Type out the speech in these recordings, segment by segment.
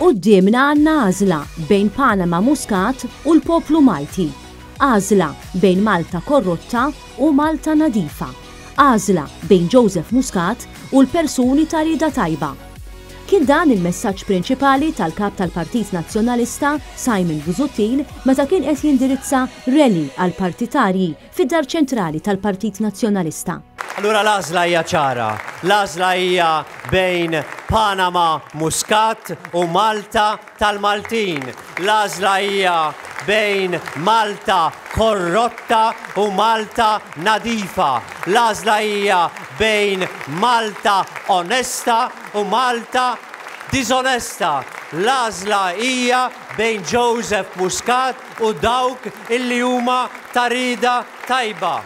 Qudiemna għandna għażla bejn Panama Muscat u l-poplu Malti. Għażla bejn Malta korrotta u Malta nadifa. Għażla bejn Joseph Muscat u l-persuni ta' rieda tajba. Kien dan il-messaġġ prinċipali tal-kap tal-Partit Nazzjonalista Simon Busuttil meta kien qed jindirizza rally għal partitarji fid-dar ċentrali tal-Partit Nazzjonalista. Allura l-għażla hija ċara, l-għażla hija bejn Panama Muscat u Malta tal-Maltin. L-għażla hija bejn Malta korrotta u Malta nadifa. L-għażla hija bejn Malta onesta u Malta disonesta. L-għażla hija bejn Joseph Muscat u dawk illi huma ta' rieda tajba.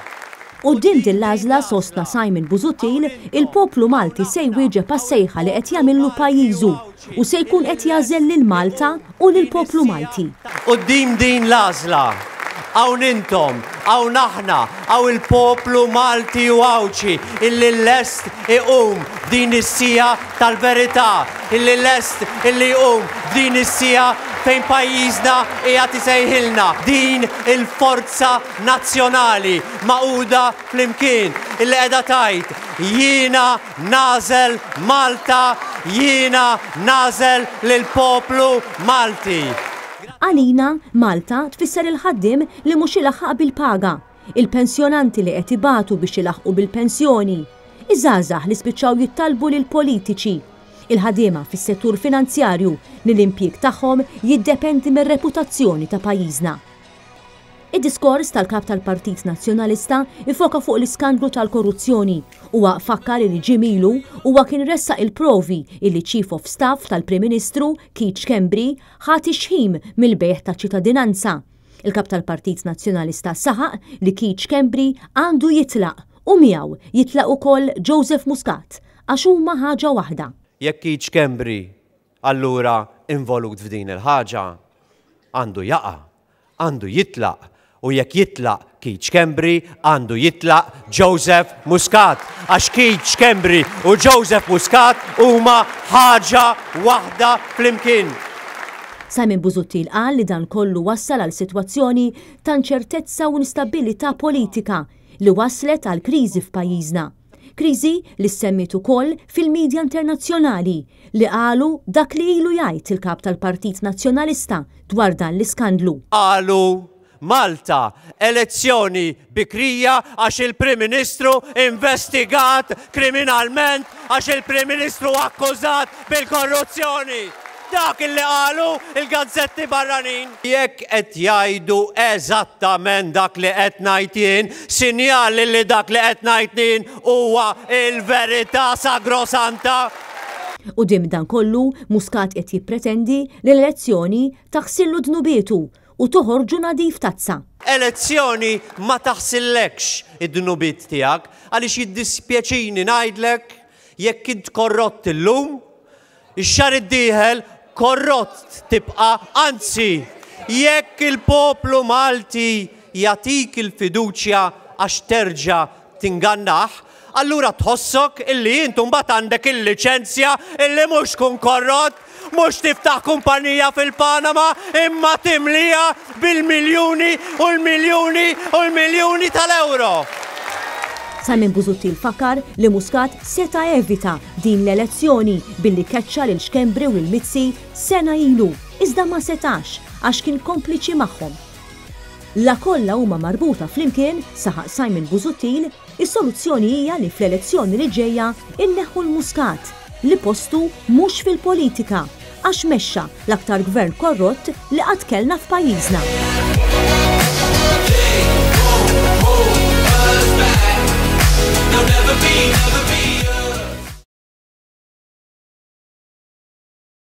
Quddiem din l-għażla sostna Simon Busuttil, il-poplu Malti se jwieġeb għas-sejħa li qed jagħmillu pajjiżu u se jkun qed jagħżel lil Malta u lill-poplu Malti. Quddiem din l-għażla hawn intom, hawn aħna, hawn il-poplu Malti u Awċi illi lest iqum din is-sija tal-verità, illi lest illi iqum din is-sija fejn pajjiżna qiegħed isejħilna din il-forza nazzjonali maquda flimkien illi qiegħda tgħid jiena nażel Malta, jiena nażel lill-poplu Malti. Għalina, Malta tfisser il-ħaddim li mhux ilaħħaq bil-paga, il-pensjonanti li qed ibatu biex ilaħqu bil-pensjoni, iż-żgħażagħ li spiċċaw jittalbu lil politiċi, il-ħaddiema fis-settur finanzjarju li l-impjieg tagħhom jiddependi mir-reputazzjoni ta' pajjiżna. Id-diskors tal-kap tal-Partit Nazzjonalista ifoka fuq l-iskandlu tal-korruzzjoni huwa fakkar li ġimilu huwa kien ressaq il-provi illi Chief of Staff tal-Prim Ministru Keith Schembri ħati xħim mill-bejħ ta' ċittadinanza. Il-kap tal-Partit Nazzjonalista saħaq li Keith Schembri għandu jitlaq u miegħu jitlaq ukoll Joseph Muscat għax huma ħaġa waħda. Jekk Keith Schembri allura involut f'din il-ħaġa għandu jaqa', għandu jitlaq. U jekk jitlaq Keith Schembri għandu jitlaq Joseph Muscat. Għax Keith Schembri u Joseph Muscat huma ħaġa waħda flimkien. Simon Busuttil qal li dan kollu wassal għal sitwazzjoni ta' inċertezza u instabilità politika li waslet għal kriżi f'pajjiżna. Kriżi li semmit ukoll fil-medja internazzjonali li qalu dak li ilu jgħid il-kap tal-Partit Nazzjonalista dwar dan l-iskandlu. Qalu Malta, elezzjoni bikrija għax il-Prim Ministru investigat kriminalment għax il-Prim Ministru akkużat bil-korruzzjoni. Dak illi qalu il-gazzetti barranin. Jekk qed jgħidu eżattament dak li qed ngħid jien, sinjal li dak li qed ngħid jien huwa il-verità sagrosanta. U dim dan kollu Muscat qed jippretendi li l-elezzjoni taħsillu dnubietu u toħorġu nadif tazza. Elezzjoni ma taħsillekx id-dnubiet tiegħek għaliex jiddispjaċini ngħidlek jekk int korrott illum, ix-xahar id-dieħel korrott tibqa', anzi jekk il-poplu Malti jagħtik il-fiduċja għax terġa' tingannaħ, allura tħossok illi int mbagħad għandek il-liċenzja illi mhux tkun korrott, mhux tiftaħ kumpanija fil-Panama imma timlija bil-miljuni u l-miljuni u l-miljuni tal-euro. Simon Busuttil fakkar li Muscat seta' evita din l-elezzjoni billi keċċa lil Schembri u lil Mizzi sena ilu, iżda ma setax għax kien kompliċi magħhom. La kollha huma marbuta flimkien, saħaq Simon Busuttil, is-soluzzjoni hija li fl-elezzjoni li ġejja inneħħu l-Muscat li postu mhux fil-politika għax mexxa l-aktar gvern korrott li qatt kellna f'pajjiżna. Never be